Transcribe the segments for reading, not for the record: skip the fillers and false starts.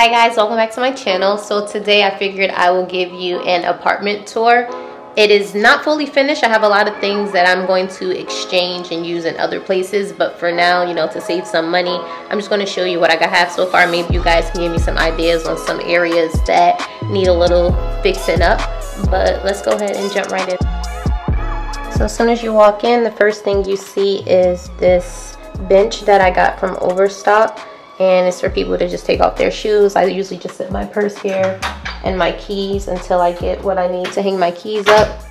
Hi guys, welcome back to my channel. So today I figured I will give you an apartment tour. It is not fully finished. I have a lot of things that I'm going to exchange and use in other places, but for now, you know, to save some money, I'm just going to show you what I have so far. Maybe you guys can give me some ideas on some areas that need a little fixing up, but let's go ahead and jump right in. So as soon as you walk in, the first thing you see is this bench that I got from Overstock, and it's for people to just take off their shoes. I usually just sit my purse here and my keys until I get what I need to hang my keys up.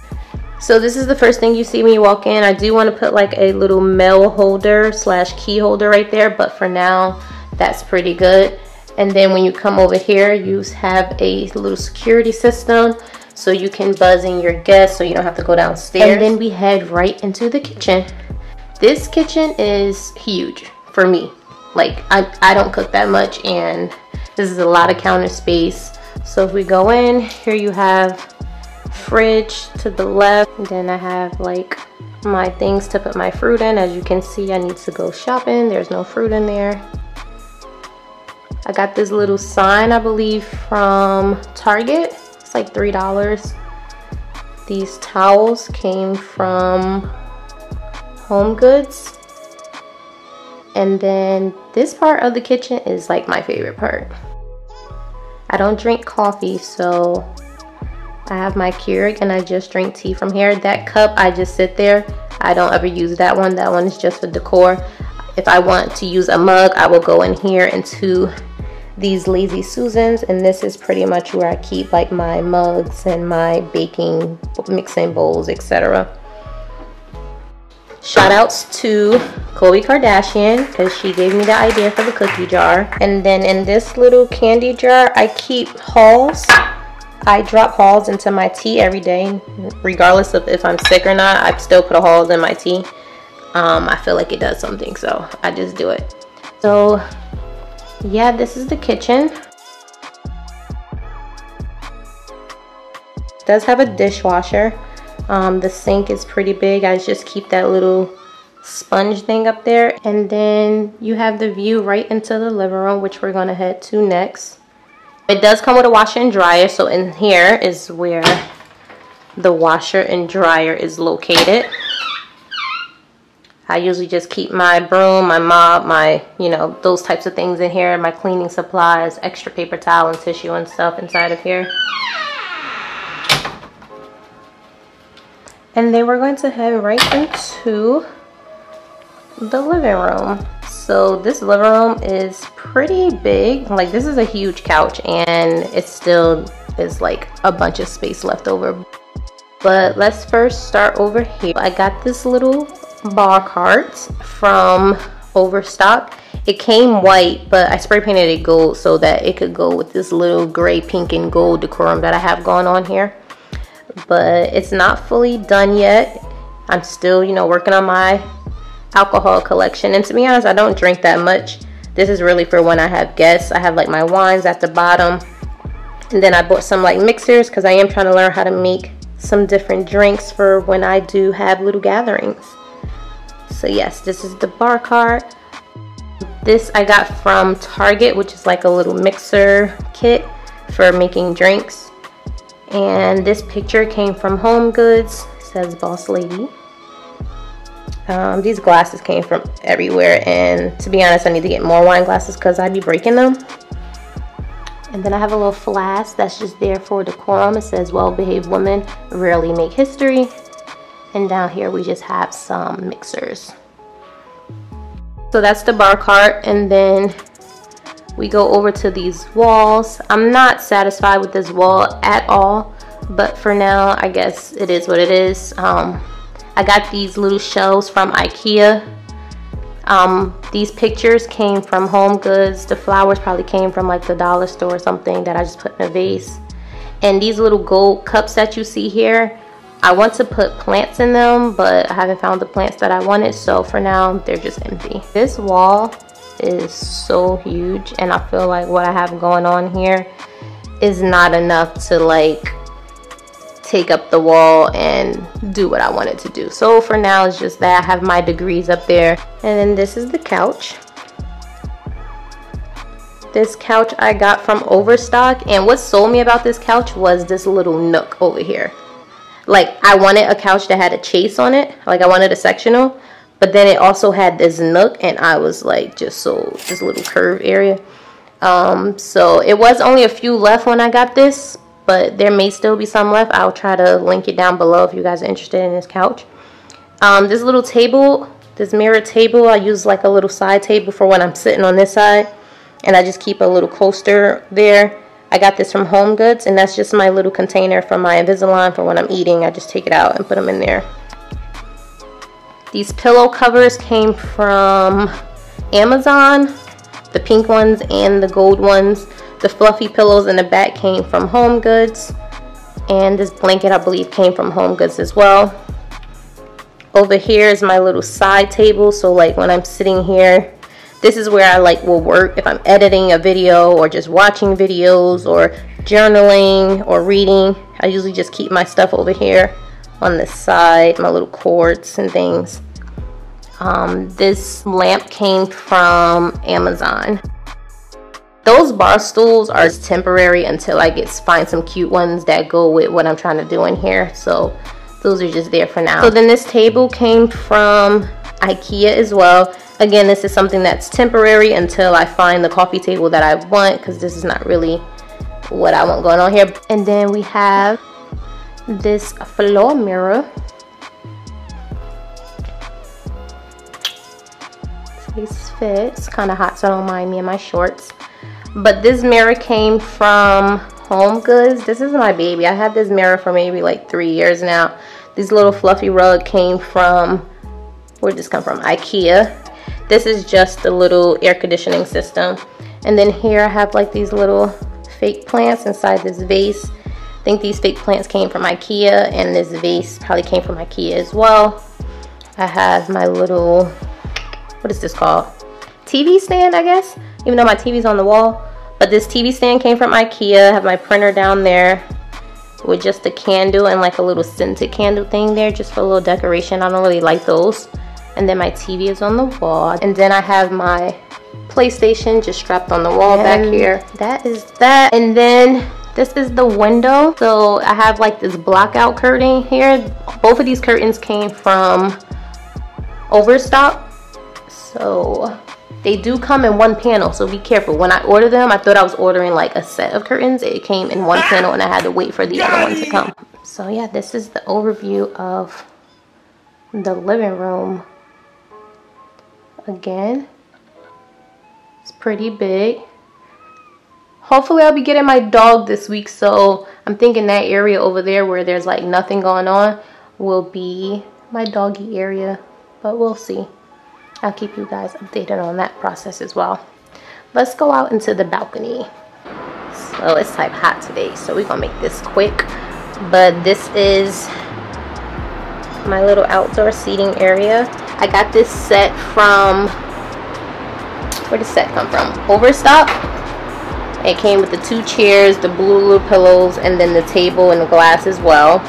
So this is the first thing you see when you walk in. I do want to put like a little mail holder slash key holder right there, but for now that's pretty good. And then when you come over here, you have a little security system so you can buzz in your guests so you don't have to go downstairs. And then we head right into the kitchen. This kitchen is huge for me. Like I don't cook that much, and this is a lot of counter space. So if we go in here, you have fridge to the left, and then I have like my things to put my fruit in. As you can see, I need to go shopping. There's no fruit in there. I got this little sign, I believe from Target. It's like $3. These towels came from Home Goods. And then this part of the kitchen is like my favorite part. I don't drink coffee, so I have my Keurig and I just drink tea from here. That cup, I just sit there. I don't ever use that one. That one is just for decor. If I want to use a mug, I will go in here into these Lazy Susans, and this is pretty much where I keep like my mugs and my baking mixing bowls, etc. Shout outs to Khloe Kardashian because she gave me the idea for the cookie jar. And then in this little candy jar, I keep Halls. I drop Halls into my tea every day, regardless of if I'm sick or not. I still put a Halls in my tea. I feel like it does something, so I just do it. So yeah, this is the kitchen. It does have a dishwasher. The sink is pretty big. I just keep that little sponge thing up there. And then you have the view right into the living room, which we're gonna head to next. It does come with a washer and dryer. So in here is where the washer and dryer is located. I usually just keep my broom, my mop, my, you know, those types of things in here, my cleaning supplies, extra paper towel and tissue and stuff inside of here. And then we're going to head right into the living room. So this living room is pretty big. Like, this is a huge couch, and it still is like a bunch of space left over. But let's first start over here. I got this little bar cart from Overstock. It came white, but I spray painted it gold so that it could go with this little gray, pink, and gold decorum that I have going on here. But it's not fully done yet. I'm still, you know, working on my alcohol collection, and to be honest, I don't drink that much. This is really for when I have guests. I have like my wines at the bottom, and then I bought some like mixers because I am trying to learn how to make some different drinks for when I do have little gatherings. So yes, this is the bar cart. This I got from Target, which is like a little mixer kit for making drinks. And this picture came from Home Goods. It says Boss Lady. These glasses came from everywhere, and to be honest, I need to get more wine glasses because I be breaking them. And then I have a little flask that's just there for decorum. It says well-behaved women rarely make history. And down here we just have some mixers. So that's the bar cart, and then we go over to these walls. I'm not satisfied with this wall at all, but for now, I guess it is what it is. I got these little shelves from IKEA. These pictures came from Home Goods. The flowers probably came from like the dollar store or something that I just put in a vase. And these little gold cups that you see here, I want to put plants in them, but I haven't found the plants that I wanted, so for now, they're just empty. This wall is so huge, and I feel like what I have going on here is not enough to like take up the wall and do what I wanted to do. So for now, it's just that I have my degrees up there. And then this is the couch. This couch I got from Overstock, and what sold me about this couch was this little nook over here. Like, I wanted a couch that had a chase on it, like I wanted a sectional, but then it also had this nook, and I was like, just sold this little curve area. So it was only a few left when I got this, but there may still be some left. I'll try to link it down below if you guys are interested in this couch. This little table, this mirror table, I use like a little side table for when I'm sitting on this side. And I just keep a little coaster there. I got this from Home Goods, and that's just my little container for my Invisalign for when I'm eating. I just take it out and put them in there. These pillow covers came from Amazon, the pink ones and the gold ones. The fluffy pillows in the back came from Home Goods, and this blanket I believe came from Home Goods as well. Over here is my little side table, so like when I'm sitting here, this is where I like will work if I'm editing a video or just watching videos or journaling or reading. I usually just keep my stuff over here on the side, my little cords and things. This lamp came from Amazon. Those bar stools are temporary until I find some cute ones that go with what I'm trying to do in here. So those are just there for now. So then this table came from IKEA as well. Again, this is something that's temporary until I find the coffee table that I want, because this is not really what I want going on here. And then we have this floor mirror. This fits. It's kind of hot, so I don't mind me and my shorts. But this mirror came from Home Goods. This is my baby. I had this mirror for maybe like 3 years now. This little fluffy rug came from, where did this come from? IKEA. This is just a little air conditioning system. And then here I have like these little fake plants inside this vase. I think these fake plants came from IKEA, and this vase probably came from IKEA as well. I have my little, what is this called? TV stand, I guess, even though my TV's on the wall. But this TV stand came from IKEA. I have my printer down there with just a candle and like a little scented candle thing there just for a little decoration. I don't really like those. And then my TV is on the wall. And then I have my PlayStation just strapped on the wall back here. That is that. And then this is the window. So I have like this blackout curtain here. Both of these curtains came from Overstock. So they do come in one panel, so be careful. When I order them, I thought I was ordering like a set of curtains. It came in one panel, and I had to wait for the other one to come. So yeah, this is the overview of the living room. Again, it's pretty big. Hopefully I'll be getting my dog this week, so I'm thinking that area over there where there's like nothing going on will be my doggy area, but we'll see. I'll keep you guys updated on that process as well. Let's go out into the balcony. So it's type hot today, so we're gonna make this quick. But this is my little outdoor seating area. I got this set from, where did the set come from? Overstock. It came with the 2 chairs, the blue little pillows, and then the table and the glass as well.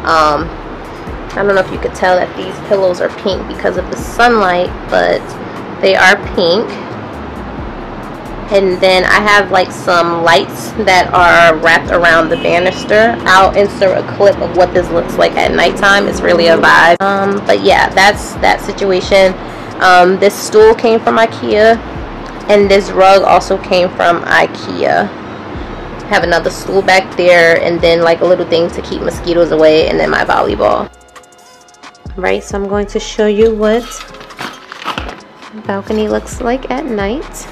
I don't know if you could tell that these pillows are pink because of the sunlight, but they are pink. And then I have like some lights that are wrapped around the banister. I'll insert a clip of what this looks like at nighttime. It's really a vibe. But yeah, that's that situation. This stool came from IKEA, and this rug also came from IKEA. I have another stool back there, and then like a little thing to keep mosquitoes away, and then my volleyball. Right, so I'm going to show you what the balcony looks like at night.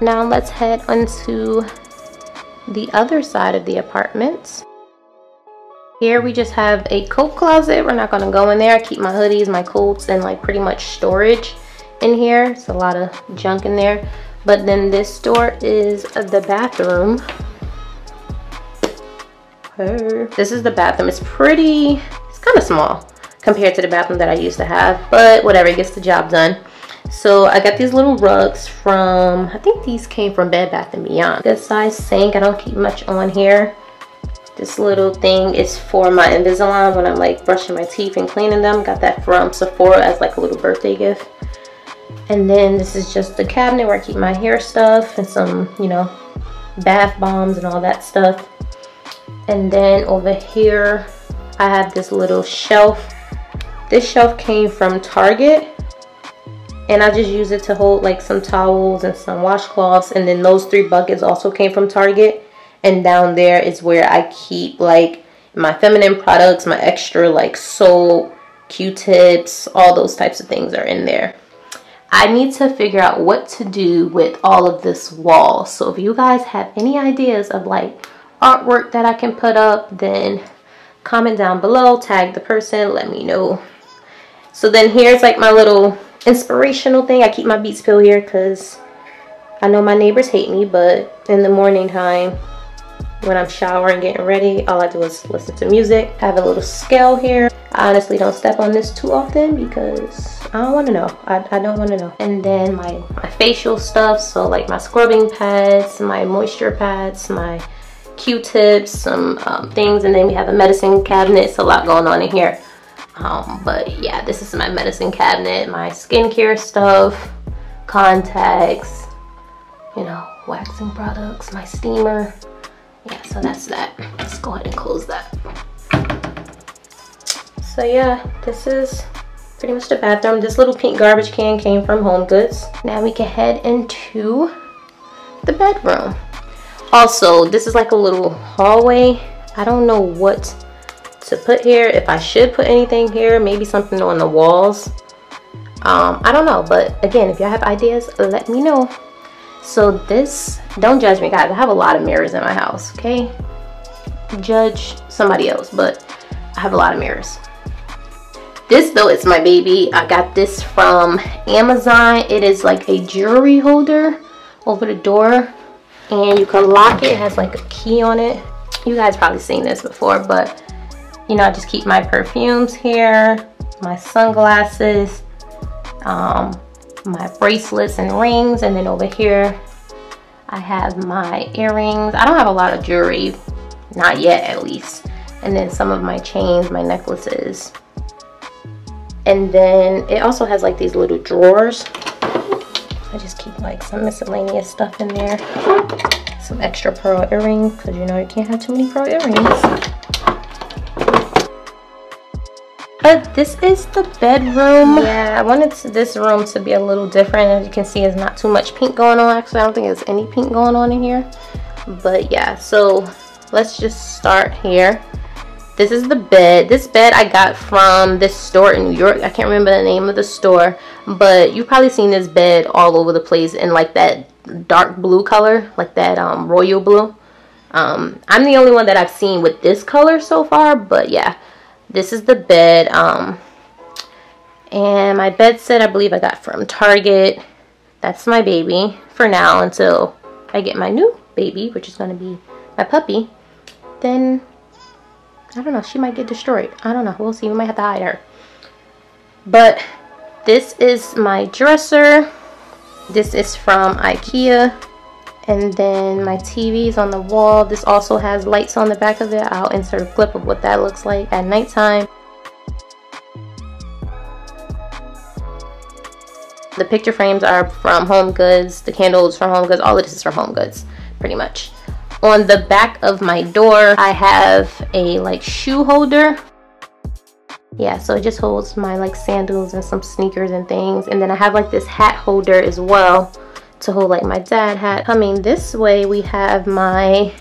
Now let's head onto the other side of the apartment. Here we just have a coat closet. We're not going to go in there. I keep my hoodies, my coats, and like pretty much storage in here. It's a lot of junk in there. But then this door is the bathroom. This is the bathroom. It's kind of small compared to the bathroom that I used to have, but whatever, it gets the job done. So I got these little rugs from, I think these came from Bed Bath & Beyond. Good size sink. I don't keep much on here. This little thing is for my Invisalign when I'm like brushing my teeth and cleaning them. Got that from Sephora as like a little birthday gift. And then this is just the cabinet where I keep my hair stuff and some, you know, bath bombs and all that stuff. And then over here I have this little shelf. This shelf came from Target, and I just use it to hold like some towels and some washcloths. And then those 3 buckets also came from Target. And down there is where I keep like my feminine products, my extra like soap, Q-tips, all those types of things are in there. I need to figure out what to do with all of this wall. So if you guys have any ideas of like artwork that I can put up, then comment down below, tag the person, let me know. So then here's like my little inspirational thing. I keep my Beats pill here because I know my neighbors hate me, but in the morning time when I'm showering, getting ready, all I do is listen to music. I have a little scale here. I honestly don't step on this too often because I don't want to know. I don't want to know. And then my facial stuff, so like my scrubbing pads, my moisture pads, my Q-tips, some things. And then we have a medicine cabinet. It's a lot going on in here. But yeah, this is my medicine cabinet, my skincare stuff, contacts, you know, waxing products, my steamer. Yeah, so that's that. Let's go ahead and close that. So yeah, this is pretty much the bathroom. This little pink garbage can came from Home Goods. Now we can head into the bedroom. Also, this is like a little hallway. I don't know what to put here, if I should put anything here, maybe something on the walls. I don't know, but again, if y'all have ideas, let me know. So this, don't judge me guys, I have a lot of mirrors in my house, okay? Judge somebody else, but I have a lot of mirrors. This though is my baby. I got this from Amazon. It is like a jewelry holder over the door, and you can lock it. It has like a key on it. You guys probably seen this before, but you know, I just keep my perfumes here, my sunglasses, my bracelets and rings. And then over here I have my earrings. I don't have a lot of jewelry, not yet at least. And then some of my chains, my necklaces. And then it also has like these little drawers. I just keep like some miscellaneous stuff in there. Some extra pearl earrings, because you know you can't have too many pearl earrings. But this is the bedroom. Yeah, I wanted this room to be a little different. As you can see, there's not too much pink going on. Actually, I don't think there's any pink going on in here. But yeah, so let's just start here. This is the bed. This bed I got from this store in New York. I can't remember the name of the store, but you've probably seen this bed all over the place in like that dark blue color, like that royal blue. I'm the only one that I've seen with this color so far, but yeah. This is the bed, and my bed set I believe I got from Target. That's my baby for now until I get my new baby, which is going to be my puppy. Then, I don't know, she might get destroyed. I don't know, we'll see, we might have to hide her. But this is my dresser. This is from IKEA. And then my TV is on the wall. This also has lights on the back of it. I'll insert a clip of what that looks like at nighttime. The picture frames are from Home Goods. The candles from Home Goods. All of this is from Home Goods, pretty much. On the back of my door, I have a like shoe holder. Yeah, so it just holds my like sandals and some sneakers and things. And then I have like this hat holder as well, to hold like my dad hat. Coming this way, we have my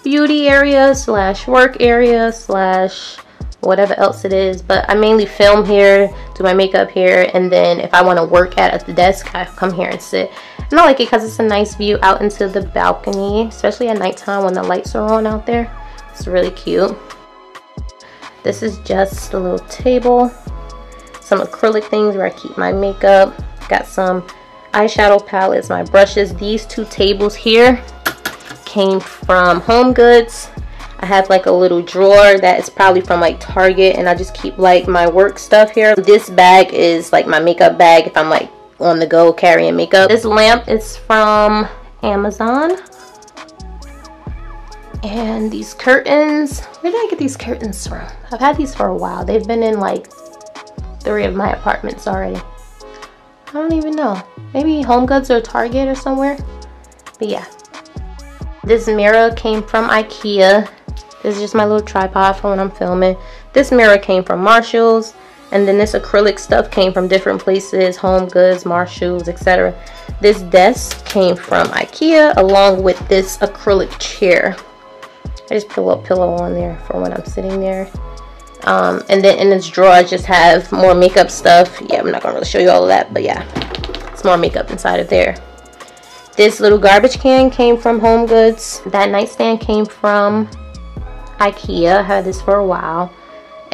beauty area slash work area slash whatever else it is, but I mainly film here, do my makeup here, and then if I want to work at the desk, I come here and sit. And I like it because it's a nice view out into the balcony, especially at nighttime when the lights are on out there. It's really cute. This is just a little table, some acrylic things where I keep my makeup. Got some eyeshadow palettes, my brushes. These two tables here came from Home Goods. I have like a little drawer that is probably from like Target, and I just keep like my work stuff here. This bag is like my makeup bag if I'm like on the go carrying makeup. This lamp is from Amazon. And these curtains, where did I get these curtains from? I've had these for a while. They've been in like 3 of my apartments already. I don't even know. Maybe Home Goods or Target or somewhere. But yeah. This mirror came from IKEA. This is just my little tripod for when I'm filming. This mirror came from Marshall's. And then this acrylic stuff came from different places. Home Goods, Marshall's, etc. This desk came from IKEA along with this acrylic chair. I just put a little pillow on there for when I'm sitting there. And then in this drawer I just have more makeup stuff. Yeah, I'm not gonna really show you all of that, but yeah, it's more makeup inside of there. This little garbage can came from Home Goods. That nightstand came from IKEA. I had this for a while.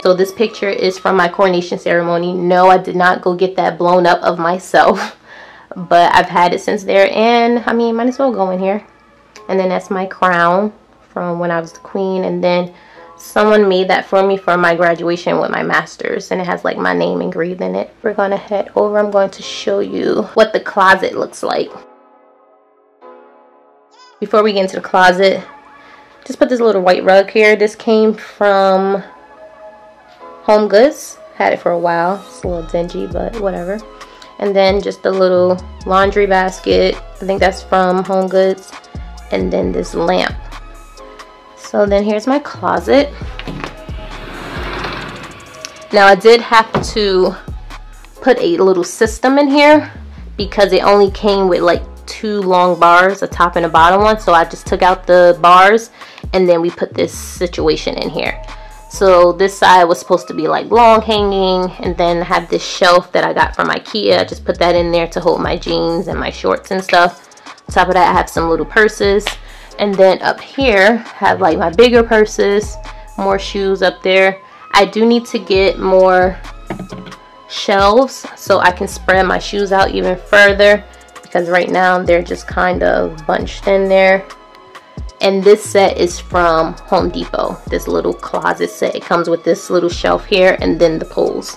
So this picture is from my coronation ceremony. No, I did not go get that blown up of myself, but I've had it since there, and I mean, might as well go in here. And then that's my crown from when I was the queen, and then someone made that for me for my graduation with my master's, and it has like my name engraved in it. We're gonna head over. I'm going to show you what the closet looks like. Before we get into the closet, just put this little white rug here. This came from Home Goods. Had it for a while. It's a little dingy, but whatever. And then just a little laundry basket. I think that's from Home Goods. And then this lamp. So then here's my closet. Now I did have to put a little system in here because it only came with like 2 long bars, a top and a bottom one. So I just took out the bars and then we put this situation in here. So this side was supposed to be like long hanging, and then I have this shelf that I got from IKEA. I just put that in there to hold my jeans and my shorts and stuff. On top of that I have some little purses. And then up here, have like my bigger purses, more shoes up there. I do need to get more shelves so I can spread my shoes out even further, because right now they're just kind of bunched in there. And this set is from Home Depot, this little closet set. It comes with this little shelf here and then the poles.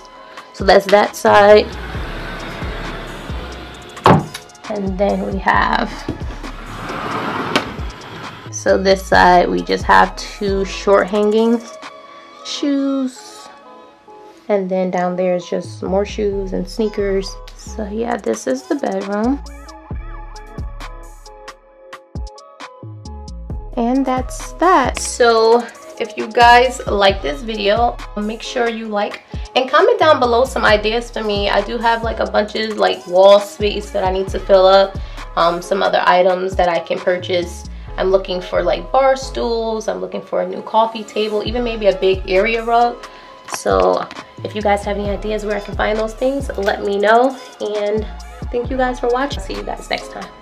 So that's that side. And then we have, so this side we just have 2 short hanging shoes, and then down there is just more shoes and sneakers. So yeah, this is the bedroom, and that's that. So if you guys like this video, make sure you like and comment down below some ideas for me. I do have like a bunch of like wall space that I need to fill up, some other items that I can purchase. I'm looking for like bar stools, I'm looking for a new coffee table, even maybe a big area rug. So if you guys have any ideas where I can find those things, let me know. And thank you guys for watching. See you guys next time.